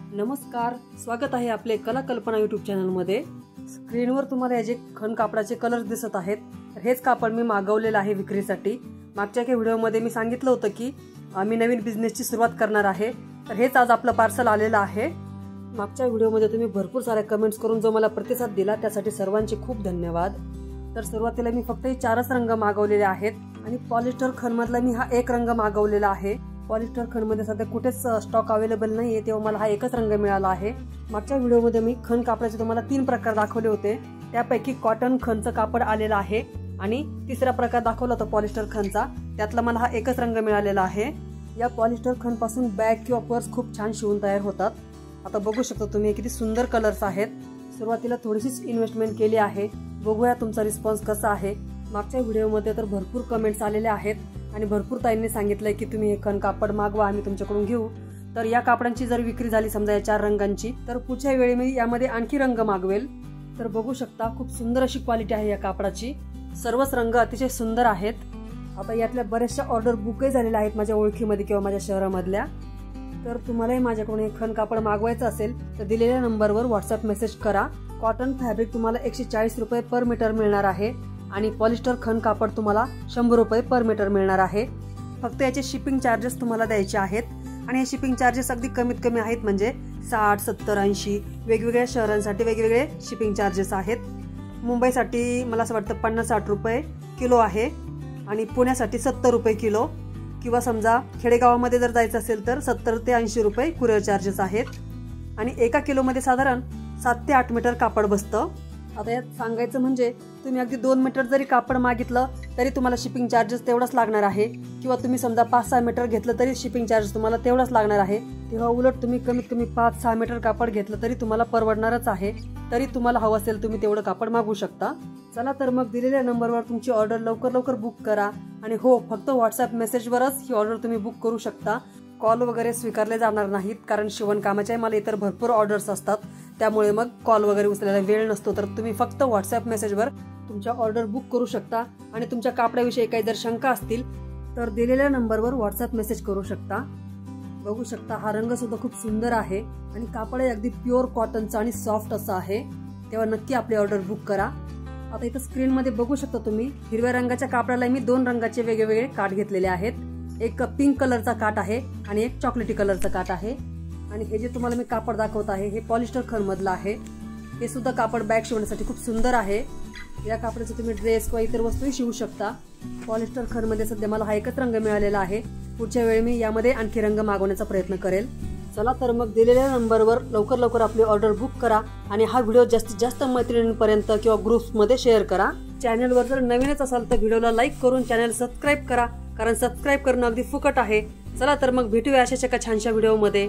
नमस्कार, स्वागत आहे आपले कला कल्पना यूट्यूब चॅनलमध्ये। स्क्रीनवर तुम्हाला हे जे खण कापडाचे कलर दिसत आहेत, तर हेच कापड मी मागवलेलं आहे विक्रीसाठी। मागच्या एका व्हिडिओमध्ये मी सांगितलं होतं की मी नवीन बिझनेसची सुरुवात करणार आहे, तर हेच आज आपलं पार्सल आलेलं आहे। मागच्या व्हिडिओमध्ये तुम्ही भरपूर सारे कमेंट्स करून जो मला प्रतिसाद दिला त्यासाठी सर्वांचे खूप धन्यवाद। तर सुरुवातीला मी फक्त 4 रंग मागवलेले आहेत आणि पॉलिस्टर खण मधला मी हा एक रंग मागवलेला आहे। पॉलिस्टर खण मध्ये सध्या कुठेच स्टॉक अवेलेबल नाहीये, तेव्हा मला हा एकच रंग मिळाला आहे। मागच्या व्हिडिओमध्ये मी खण कापडाचे तुम्हाला 3 प्रकार दाखवले होते, त्यापैकी कॉटन खणचं कापड आलेलं आहे आणि तिसरा प्रकार दाखवला होता पॉलिस्टर खणचा, त्यातला मला हा एकच रंग मिळालेला आहे। या पॉलिस्टर खण पासून बॅग किंवा पर्स खूप छान शिवून तयार होतात। आता बघू शकता तुम्ही किती सुंदर कलर्स आहेत। सुरुवातीला थोडीशीच इन्व्हेस्टमेंट केली आहे, बघूया तुमचा रिस्पॉन्स कसा आहे। मागच्या व्हिडिओमध्ये तर भरपूर कमेंट्स आलेले आहेत आणि भरपूर ताईंनी सांगितलंय की तुम्ही हे खण कापड मागवा, आम्ही तुमच्याकडून घेऊ। तर या कापडांची जर विक्री झाली समजा या 4 रंगांची, तर पुढच्या वेळी मी यामध्ये आणखी रंग मागवेल। तर बघू शकता खूप सुंदर अशी क्वालिटी आहे या कापडाची, सर्वच रंग अतिशय सुंदर आहेत। आता यातल्या बऱ्याचशा ऑर्डर बुकही झालेल्या आहेत माझ्या ओळखीमध्ये किंवा माझ्या शहरामधल्या। तर तुम्हालाही माझ्याकडून हे खण कापड मागवायचं असेल तर दिलेल्या नंबरवर व्हॉट्सअप मेसेज करा। कॉटन फॅब्रिक तुम्हाला 140 रुपये पर मीटर मिळणार आहे आणि पॉलिस्टर खण कापड तुम्हाला 100 रुपये पर मीटर मिळणार आहे। फक्त याचे शिपिंग चार्जेस तुम्हाला द्यायचे आहेत आणि हे शिपिंग चार्जेस अगदी कमीत कमी आहेत, म्हणजे 60, 70, 80 वेगवेगळ्या शहरांसाठी वेगवेगळे शिपिंग चार्जेस आहेत। मुंबईसाठी मला असं वाटतं 50-60 रुपये किलो आहे आणि पुण्यासाठी 70 रुपये किलो, किंवा समजा खेडेगावामध्ये जर जायचं असेल तर 70 ते 80 रुपये कुरिअर चार्जेस आहेत आणि 1 किलोमध्ये साधारण 7 ते 8 मीटर कापड बसतं। आता यात सांगायचं म्हणजे तुम्ही अगदी 2 मीटर जरी कापड मागितलं तरी तुम्हाला शिपिंग चार्जेस तेवढाच लागणार आहे, किंवा तुम्ही समजा 5-6 मीटर घेतलं तरी शिपिंग चार्जेस तुम्हाला तेवढाच लागणार आहे। तेव्हा उलट तुम्ही कमीत कमी 5-6 मीटर कापड घेतलं तरी तुम्हाला परवडणारच आहे। तरी तुम्हाला हवं असेल तुम्ही तेवढं कापड मागवू शकता। चला तर मग दिलेल्या नंबरवर तुमची ऑर्डर लवकर बुक करा आणि हो, फक्त व्हॉट्सअप मेसेजवरच ही ऑर्डर तुम्ही बुक करू शकता। कॉल वगैरे स्वीकारले जाणार नाहीत, कारण शिवण कामाच्या मला इतर भरपूर ऑर्डर्स असतात, त्यामुळे मग कॉल वगैरे उचलायला वेळ नसतो। तर तुम्ही फक्त व्हॉट्सअप मेसेजवर तुमच्या ऑर्डर बुक करू शकता आणि तुमच्या कापडाविषयी काही जर शंका असतील तर दिलेल्या नंबरवर व्हॉट्सअप मेसेज करू शकता। बघू शकता हा रंग सुद्धा खूप सुंदर आहे आणि कापड अगदी प्युअर कॉटनचं आणि सॉफ्ट असं आहे, तेव्हा नक्की आपली ऑर्डर बुक करा। आता इथं स्क्रीन मध्ये बघू शकता तुम्ही, हिरव्या रंगाच्या कापडाला मी 2 रंगाचे वेगवेगळे काठ घेतलेले आहेत। एक पिंक कलरचा काठ आहे आणि एक चॉकलेटी कलरचा काठ आहे। आणि हे जे तुम्हाला मी कापड दाखवत आहे हे पॉलिस्टर खण मधलं आहे। हे सुद्धा कापड बॅग शिवण्यासाठी खूप सुंदर आहे। या कापडाचे तुम्ही ड्रेस किंवा इतर वस्तूही शिवू शकता। पॉलिस्टर खण मध्ये सध्या मला हा एकच रंग मिळालेला आहे, पुढच्या वेळी मी यामध्ये आणखी रंग मागवण्याचा प्रयत्न करेल। चला तर मग दिलेल्या नंबरवर लवकर आपली ऑर्डर बुक करा आणि हा व्हिडिओ जास्तीत जास्त मैत्रिणींपर्यंत किंवा ग्रुप्स मध्ये शेअर करा। चॅनलवर जर नवीनच असाल तर व्हिडिओला लाईक करून चॅनल सबस्क्राईब करा, कारण सबस्क्राईब करणं अगदी फुकट आहे। चला तर मग भेटूया अशाच एका छानशा व्हिडिओ मध्ये।